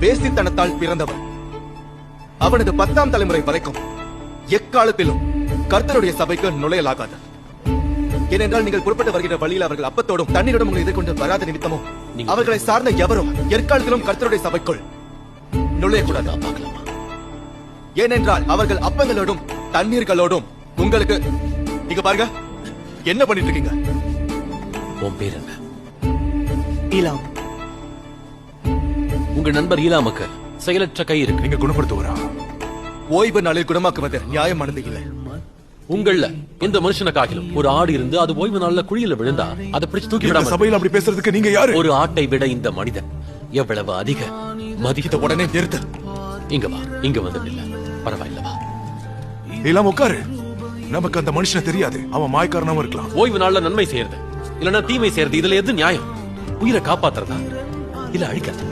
வேசித்தனத்தால் பிறந்தவன். அவனது 10ஆம் தலைமுறை வரைக்கும் எக்காலத்திலும் கர்த்தருடைய சபைக்கு நுழையலாகாது. ஏனென்றால் நீங்கள் புறப்பட்டு வருகிற வழியில் அவர்கள் அப்பத்தோடும் தண்ணீரோடும் உங்களை எதிர்கொண்டு வராத நிமித்தமும் அவர்களை சார்ந்த எவரும் எக்காலத்திலும் கர்த்தருடைய சபைக்குள் நுழையக்கூடாது. பார்க்கலாமா? ஏனென்றால் அவர்கள் அப்பங்களோடும் தண்ணீர்களோடும் உங்களுக்கு நீங்க பாருங்க என்ன பண்ணிட்டு இருக்கீங்க. உன் பேர் என்ன? ஈலாம். உங்க நண்பர் ஈலாமுக்கு செயலற்ற கை இருக்கு. நீங்க குணப்படுத்துவரா? ஓய்வு நாளில் குணமாக்குவது நியாயமானது இல்லை. உங்கள இந்த மனுஷனுக்காகிலும் ஒரு ஆடு இருந்து அது ஓய்வு நாள்ல குழியில விழுந்தா அதை பிடிச்சு தூக்கி விடாம சபையில் அப்படி பேசுறதுக்கு நீங்க யாரு? ஒரு ஆட்டை விட இந்த மனிதன் எவ்வளவு அதிக மதித்த உடனே நிறுத்து. இங்க வா, இங்க வந்து இல்ல பரவாயில்லவா? எல்லாம் உட்காரு. நமக்கு அந்த மனுஷனை தெரியாது. அவன் மாய்க்காரனாவும் இருக்கலாம். ஓய்வு நாள்ல நன்மை செய்யறது இல்லன்னா தீமை செய்யறது, இதுல எது நியாயம்? உயிரை காப்பாத்துறதா இல்ல அழிக்கிறதா?